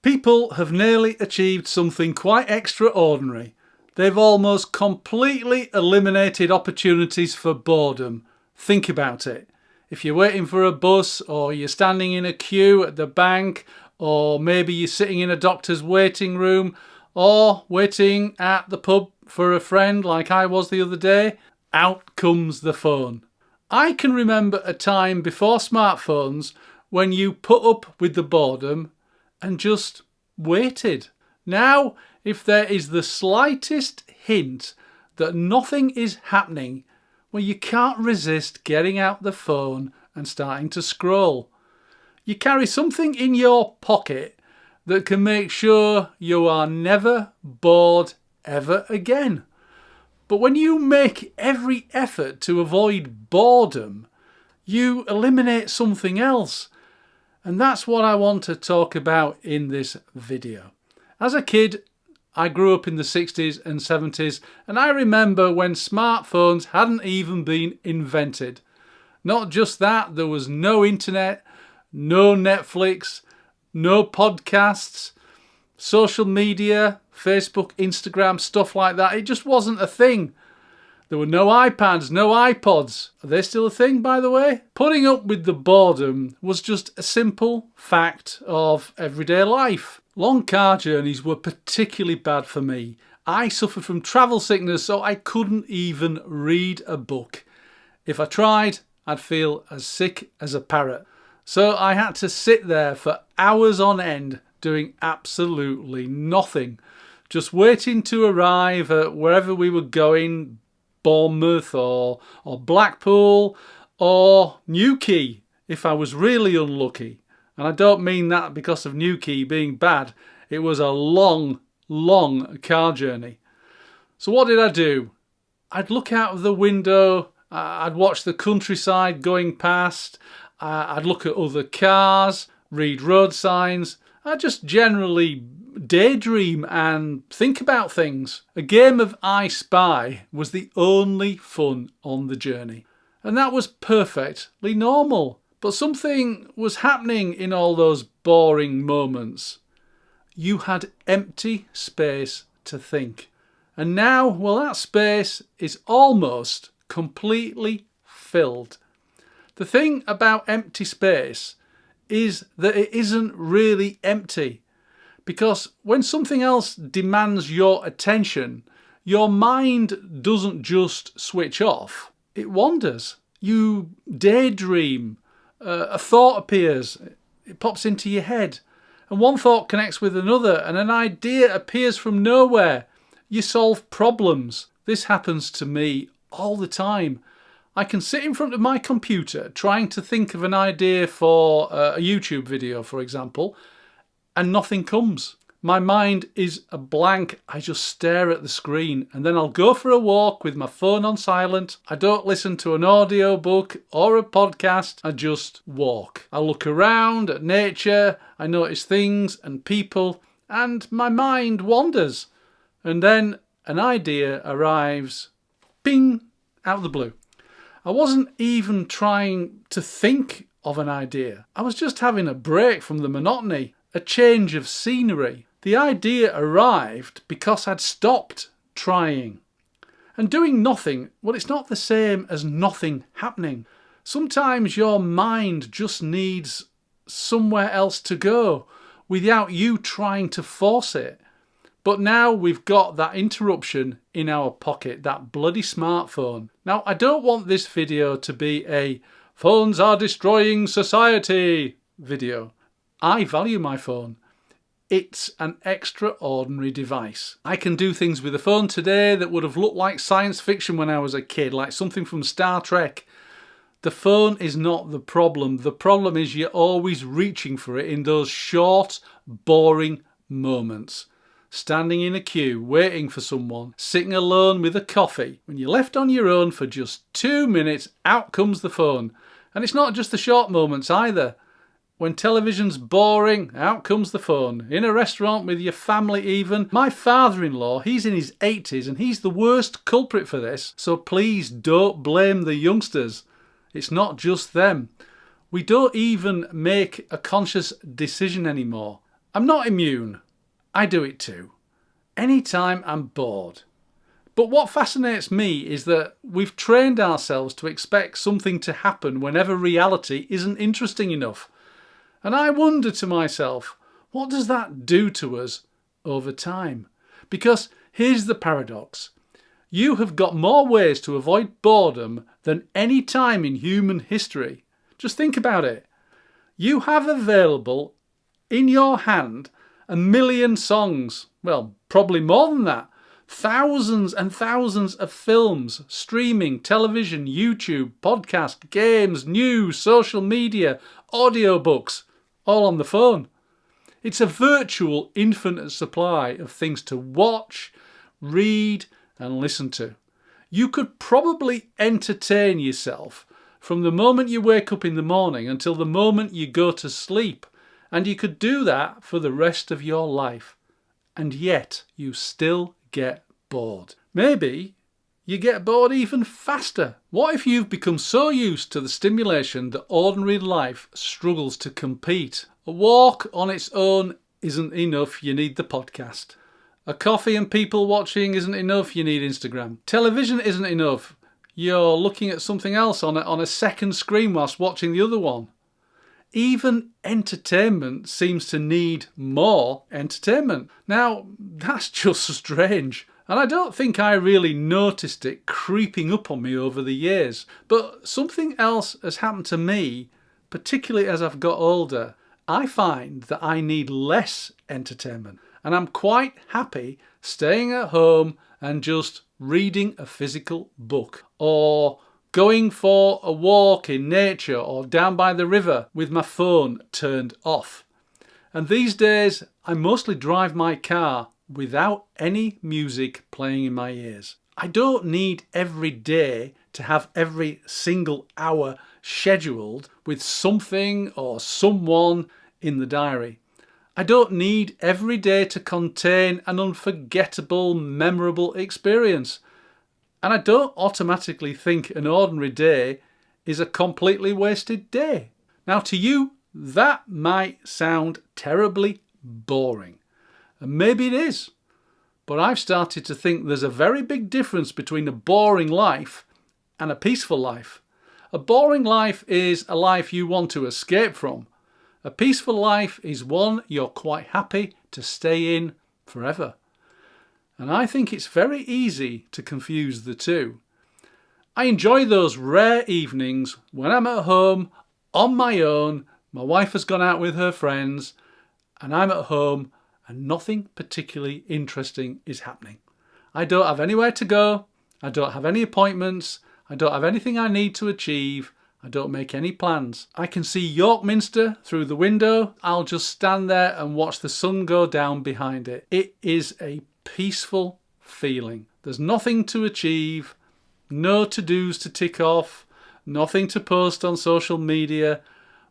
People have nearly achieved something quite extraordinary. They've almost completely eliminated opportunities for boredom. Think about it. If you're waiting for a bus, or you're standing in a queue at the bank, or maybe you're sitting in a doctor's waiting room, or waiting at the pub for a friend like I was the other day, out comes the phone. I can remember a time before smartphones when you put up with the boredom and just waited. Now, if there is the slightest hint that nothing is happening, well, you can't resist getting out the phone and starting to scroll. You carry something in your pocket that can make sure you are never bored ever again. But when you make every effort to avoid boredom, you eliminate something else. And that's what I want to talk about in this video. As a kid, I grew up in the 60s and 70s, and I remember when smartphones hadn't even been invented. Not just that, there was no internet, no Netflix, no podcasts, social media, Facebook, Instagram, stuff like that. It just wasn't a thing. There were no iPads, no iPods. Are they still a thing, by the way? Putting up with the boredom was just a simple fact of everyday life. Long car journeys were particularly bad for me. I suffered from travel sickness, so I couldn't even read a book. If I tried, I'd feel as sick as a parrot. So I had to sit there for hours on end doing absolutely nothing. Just waiting to arrive at wherever we were going, Bournemouth or Blackpool or Newquay if I was really unlucky. And I don't mean that because of Newquay being bad. It was a long car journey. So what did I do? I'd look out of the window, I'd watch the countryside going past, I'd look at other cars, read road signs. I'd just generally daydream and think about things. A game of I Spy was the only fun on the journey. And that was perfectly normal. But something was happening in all those boring moments. You had empty space to think. And now, well, that space is almost completely filled. The thing about empty space is that it isn't really empty. Because when something else demands your attention, your mind doesn't just switch off, it wanders. You daydream, a thought appears, it pops into your head, and one thought connects with another, and an idea appears from nowhere. You solve problems. This happens to me all the time. I can sit in front of my computer trying to think of an idea for a YouTube video, for example, and nothing comes. My mind is a blank. I just stare at the screen, and then I'll go for a walk with my phone on silent. I don't listen to an audio book or a podcast. I just walk. I look around at nature. I notice things and people, and my mind wanders. And then an idea arrives, ping, out of the blue. I wasn't even trying to think of an idea. I was just having a break from the monotony. A change of scenery. The idea arrived because I'd stopped trying. And doing nothing, well, it's not the same as nothing happening. Sometimes your mind just needs somewhere else to go without you trying to force it. But now we've got that interruption in our pocket, that bloody smartphone. Now, I don't want this video to be a "phones are destroying society" video. I value my phone. It's an extraordinary device. I can do things with a phone today that would have looked like science fiction when I was a kid, like something from Star Trek. The phone is not the problem. The problem is you're always reaching for it in those short, boring moments. Standing in a queue, waiting for someone, sitting alone with a coffee. When you're left on your own for just 2 minutes, out comes the phone. And it's not just the short moments either. When television's boring, out comes the phone. In a restaurant with your family even. My father-in-law, he's in his 80s and he's the worst culprit for this. So please don't blame the youngsters. It's not just them. We don't even make a conscious decision anymore. I'm not immune. I do it too. Anytime I'm bored. But what fascinates me is that we've trained ourselves to expect something to happen whenever reality isn't interesting enough. And I wonder to myself, what does that do to us over time? Because here's the paradox. You have got more ways to avoid boredom than any time in human history. Just think about it. You have available in your hand 1 million songs. Well, probably more than that. Thousands and thousands of films, streaming, television, YouTube, podcast, games, news, social media, audiobooks, all on the phone. It's a virtual infinite supply of things to watch, read and listen to. You could probably entertain yourself from the moment you wake up in the morning until the moment you go to sleep, and you could do that for the rest of your life. And yet you still get bored. Maybe you get bored even faster. What if you've become so used to the stimulation that ordinary life struggles to compete? A walk on its own isn't enough, you need the podcast. A coffee and people watching isn't enough, you need Instagram. Television isn't enough, you're looking at something else on a second screen whilst watching the other one. Even entertainment seems to need more entertainment. Now, that's just strange. And I don't think I really noticed it creeping up on me over the years. But something else has happened to me, particularly as I've got older. I find that I need less entertainment. And I'm quite happy staying at home and just reading a physical book. Or going for a walk in nature or down by the river with my phone turned off. And these days I mostly drive my car without any music playing in my ears. I don't need every day to have every single hour scheduled with something or someone in the diary. I don't need every day to contain an unforgettable, memorable experience. And I don't automatically think an ordinary day is a completely wasted day. Now, to you, that might sound terribly boring. And maybe it is. But I've started to think there's a very big difference between a boring life and a peaceful life. A boring life is a life you want to escape from. A peaceful life is one you're quite happy to stay in forever. And I think it's very easy to confuse the two. I enjoy those rare evenings when I'm at home on my own, my wife has gone out with her friends, and I'm at home and nothing particularly interesting is happening. I don't have anywhere to go, I don't have any appointments, I don't have anything I need to achieve, I don't make any plans. I can see York Minster through the window, I'll just stand there and watch the sun go down behind it. It is a peaceful feeling. There's nothing to achieve, no to-dos to tick off, nothing to post on social media,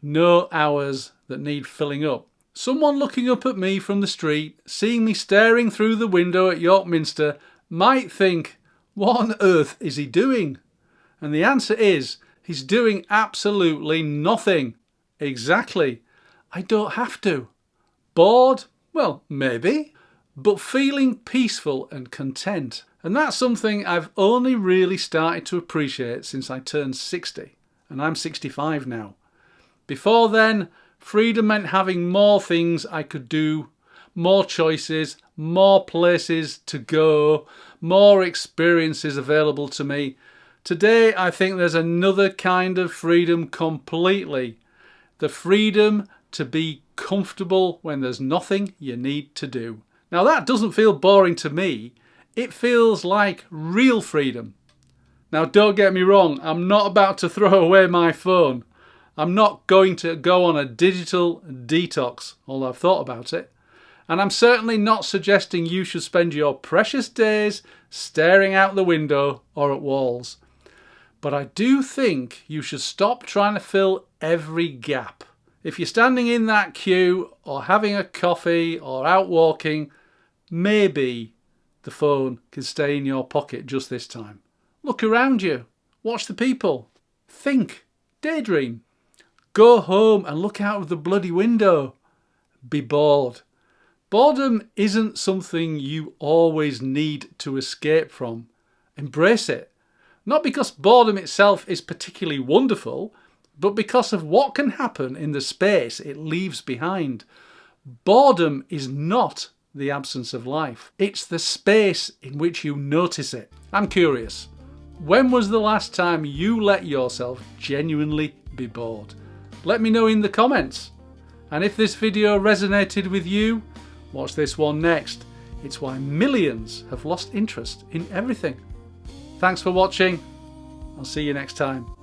no hours that need filling up. Someone looking up at me from the street, seeing me staring through the window at York Minster, might think, what on earth is he doing? And the answer is, he's doing absolutely nothing. Exactly. I don't have to. Bored? Well, maybe. But feeling peaceful and content. And that's something I've only really started to appreciate since I turned 60. And I'm 65 now. Before then, freedom meant having more things I could do, more choices, more places to go, more experiences available to me. Today, I think there's another kind of freedom completely. The freedom to be comfortable when there's nothing you need to do. Now that doesn't feel boring to me. It feels like real freedom. Now don't get me wrong, I'm not about to throw away my phone. I'm not going to go on a digital detox, although I've thought about it. And I'm certainly not suggesting you should spend your precious days staring out the window or at walls. But I do think you should stop trying to fill every gap. If you're standing in that queue or having a coffee or out walking, maybe the phone can stay in your pocket just this time. Look around you. Watch the people. Think. Daydream. Go home and look out of the bloody window. Be bored. Boredom isn't something you always need to escape from. Embrace it. Not because boredom itself is particularly wonderful, but because of what can happen in the space it leaves behind. Boredom is not the absence of life. It's the space in which you notice it. I'm curious. When was the last time you let yourself genuinely be bored? Let me know in the comments. And if this video resonated with you, watch this one next. It's why millions have lost interest in everything. Thanks for watching. I'll see you next time.